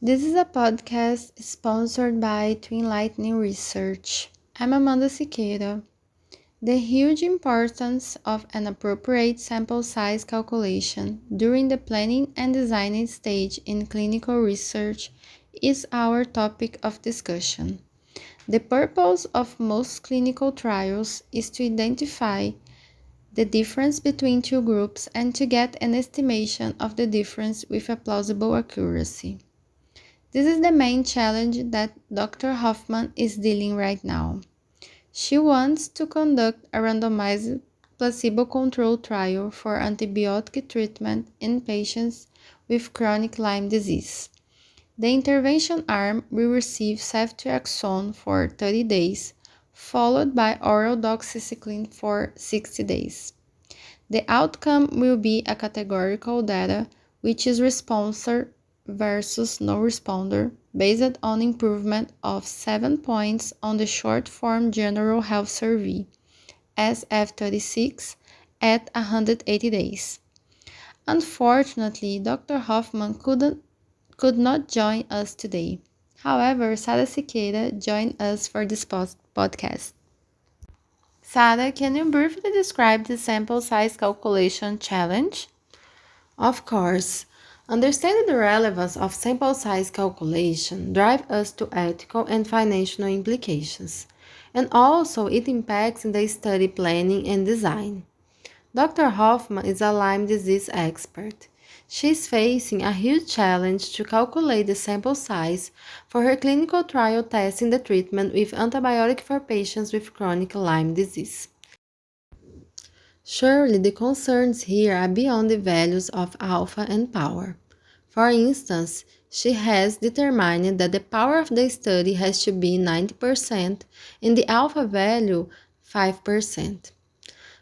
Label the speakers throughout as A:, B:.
A: This is a podcast sponsored by Twin Lightning Research. I'm Amanda Siqueira. The huge importance of an appropriate sample size calculation during the planning and designing stage in clinical research is our topic of discussion. The purpose of most clinical trials is to identify the difference between two groups and to get an estimation of the difference with a plausible accuracy. This is the main challenge that Dr. Hoffman is dealing right now. She wants to conduct a randomized placebo-controlled trial for antibiotic treatment in patients with chronic Lyme disease. The intervention arm will receive ceftriaxone for 30 days, followed by oral doxycycline for 60 days. The outcome will be a categorical data, which is responder versus no responder, based on improvement of 7 points on the short form General Health Survey, SF36, at 180 days. Unfortunately, Dr. Hoffman could not join us today. However, Sara Siqueira joined us for this podcast. Sara, can you briefly describe the sample size calculation challenge? Of course, understanding the relevance of sample size calculation drives us to ethical and financial implications, and also it impacts in the study planning and design. Dr. Hoffman is a Lyme disease expert. She is facing a huge challenge to calculate the sample size for her clinical trial testing the treatment with antibiotic for patients with chronic Lyme disease. Surely the concerns here are beyond the values of alpha and power. For instance, she has determined that the power of the study has to be 90% and the alpha value 5%.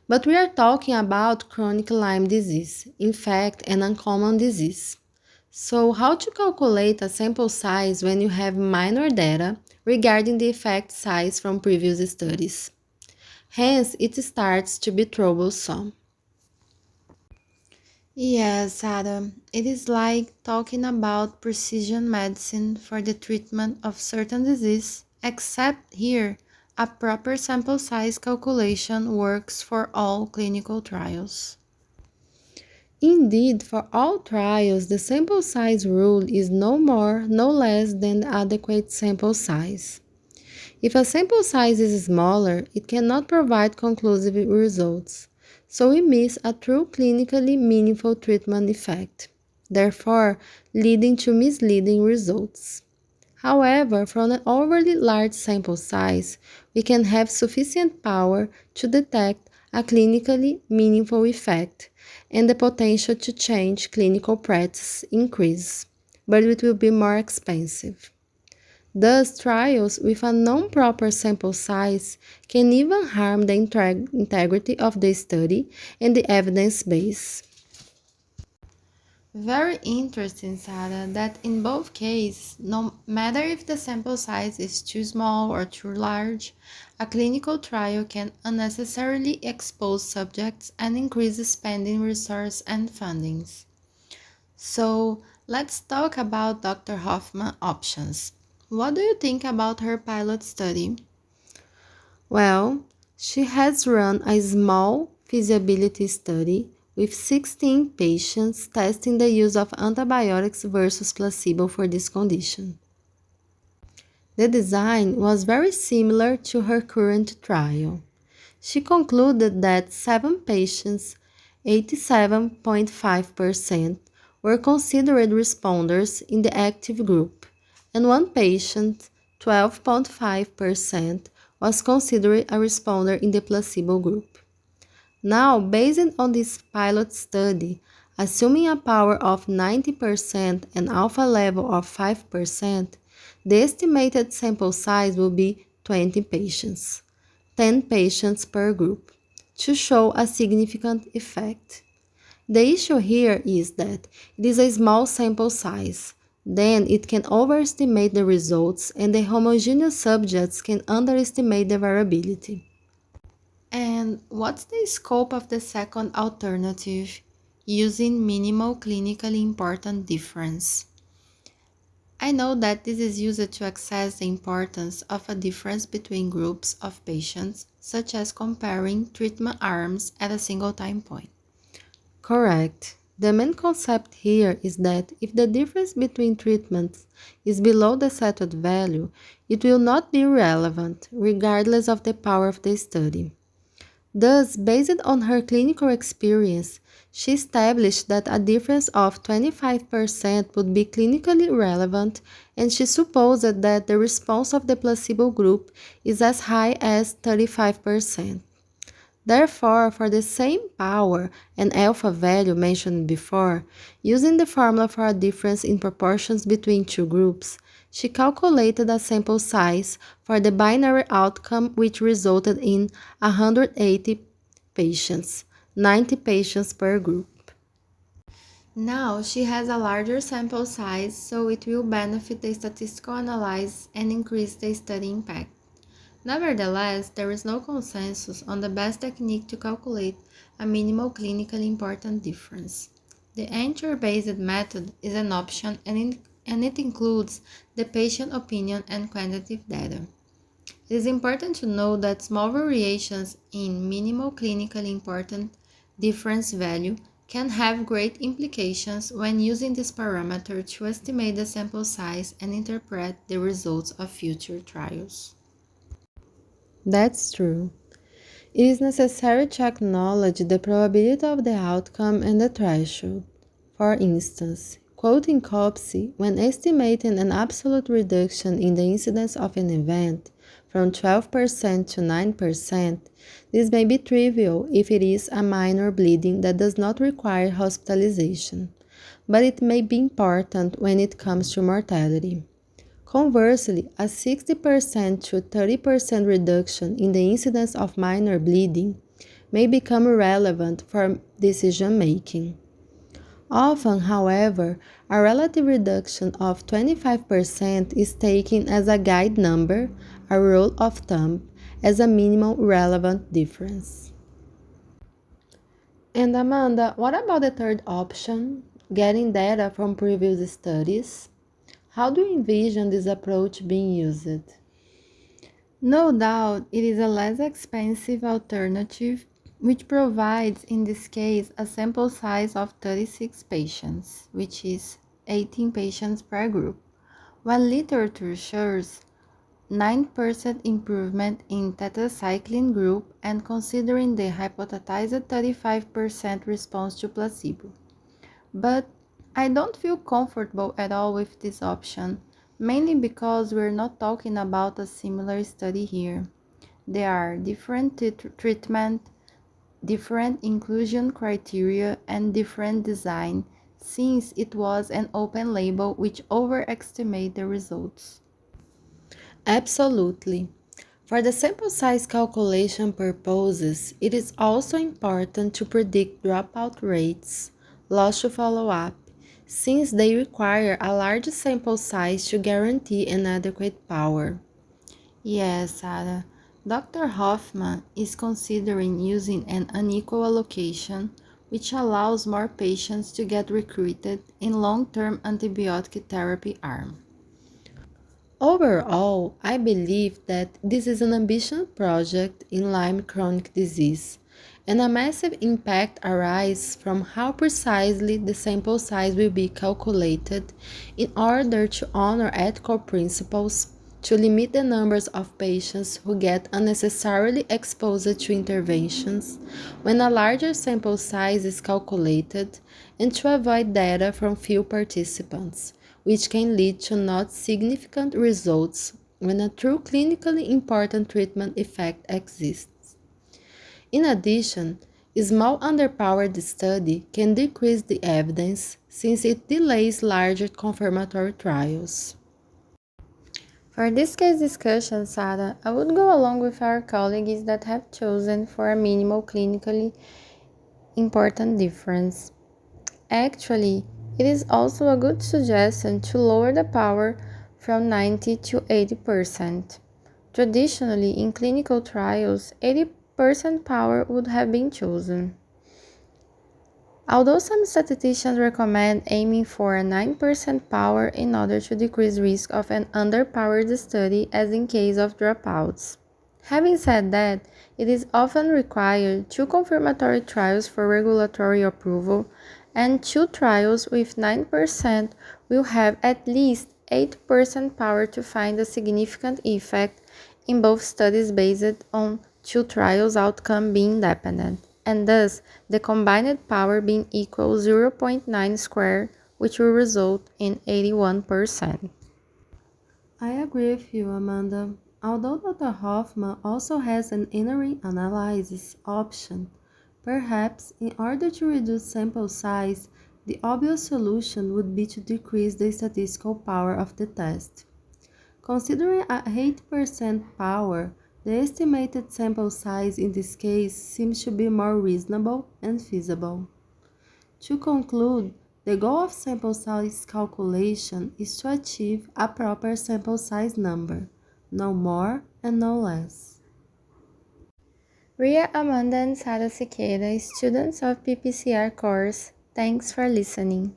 A: But we are talking about chronic Lyme disease, in fact, an uncommon disease. So, how to calculate a sample size when you have minor data regarding the effect size from previous studies? Hence, it starts to be troublesome. Yes, Adam, it is like talking about precision medicine for the treatment of certain disease, except here, a proper sample size calculation works for all clinical trials. Indeed, for all trials, the sample size rule is no more, no less than the adequate sample size. If a sample size is smaller, it cannot provide conclusive results, so we miss a true clinically meaningful treatment effect, therefore leading to misleading results. However, from an overly large sample size, we can have sufficient power to detect a clinically meaningful effect, and the potential to change clinical practice increase, but it will be more expensive. Thus, trials with a non-proper sample size can even harm the integrity of the study and the evidence base. Very interesting, Sarah, that in both cases, no matter if the sample size is too small or too large, a clinical trial can unnecessarily expose subjects and increase spending resource and fundings. So, let's talk about Dr. Hoffman options. What do you think about her pilot study? Well, she has run a small feasibility study with 16 patients testing the use of antibiotics versus placebo for this condition. The design was very similar to her current trial. She concluded that 7 patients, 87.5%, were considered responders in the active group, and 1 patient, 12.5%, was considered a responder in the placebo group. Now, based on this pilot study, assuming a power of 90% and alpha level of 5%, the estimated sample size will be 20 patients, 10 patients per group, to show a significant effect. The issue here is that it is a small sample size. Then it can overestimate the results and the homogeneous subjects can underestimate the variability. And what's the scope of the second alternative, using minimal clinically important difference? I know that this is used to assess the importance of a difference between groups of patients, such as comparing treatment arms at a single time point. Correct. The main concept here is that if the difference between treatments is below the settled value, it will not be relevant, regardless of the power of the study. Thus, based on her clinical experience, she established that a difference of 25% would be clinically relevant, and she supposed that the response of the placebo group is as high as 35%. Therefore, for the same power and alpha value mentioned before, using the formula for a difference in proportions between two groups, she calculated a sample size for the binary outcome which resulted in 180 patients, 90 patients per group. Now she has a larger sample size, so it will benefit the statistical analysis and increase the study impact. Nevertheless, there is no consensus on the best technique to calculate a minimal clinically important difference. The entry-based method is an option and it includes the patient opinion and quantitative data. It is important to note that small variations in minimal clinically important difference value can have great implications when using this parameter to estimate the sample size and interpret the results of future trials. That's true. It is necessary to acknowledge the probability of the outcome and the threshold. For instance, quoting COPSI, when estimating an absolute reduction in the incidence of an event from 12% to 9%, this may be trivial if it is a minor bleeding that does not require hospitalization, but it may be important when it comes to mortality. Conversely, a 60% to 30% reduction in the incidence of minor bleeding may become relevant for decision making. Often, however, a relative reduction of 25% is taken as a guide number, a rule of thumb, as a minimal relevant difference. And Amanda, what about the third option, getting data from previous studies? How do you envision this approach being used? No doubt, it is a less expensive alternative, which provides, in this case, a sample size of 36 patients, which is 18 patients per group, while literature shows 9% improvement in tetracycline group and considering the hypothesized 35% response to placebo. But I don't feel comfortable at all with this option, mainly because we're not talking about a similar study here. There are different treatment, different inclusion criteria, and different design, since it was an open label which overestimate the results. Absolutely. For the sample size calculation purposes, it is also important to predict dropout rates, loss to follow-up, since they require a large sample size to guarantee an adequate power. Yes, Sarah. Dr. Hoffman is considering using an unequal allocation, which allows more patients to get recruited in long-term antibiotic therapy arm. Overall, I believe that this is an ambitious project in Lyme chronic disease, and a massive impact arises from how precisely the sample size will be calculated in order to honor ethical principles, to limit the numbers of patients who get unnecessarily exposed to interventions when a larger sample size is calculated, and to avoid data from few participants, which can lead to not significant results when a true clinically important treatment effect exists. In addition, a small underpowered study can decrease the evidence since it delays larger confirmatory trials. For this case discussion, Sarah, I would go along with our colleagues that have chosen for a minimal clinically important difference. Actually, it is also a good suggestion to lower the power from 90 to 80%. Traditionally, in clinical trials, 80% power would have been chosen. Although some statisticians recommend aiming for a 9% power in order to decrease risk of an underpowered study as in case of dropouts. Having said that, it is often required 2 confirmatory trials for regulatory approval, and 2 trials with 9% will have at least 8% power to find a significant effect in both studies based on 2 trials outcome being dependent, and thus the combined power being equal 0.9 squared, which will result in 81%.
B: I agree with you, Amanda. Although Dr. Hoffman also has an interim analysis option, perhaps in order to reduce sample size, the obvious solution would be to decrease the statistical power of the test. Considering a 8% power, the estimated sample size in this case seems to be more reasonable and feasible. To conclude, the goal of sample size calculation is to achieve a proper sample size number, no more and no less.
A: Ria, Amanda, and Sara Siqueira, students of PPCR course, thanks for listening.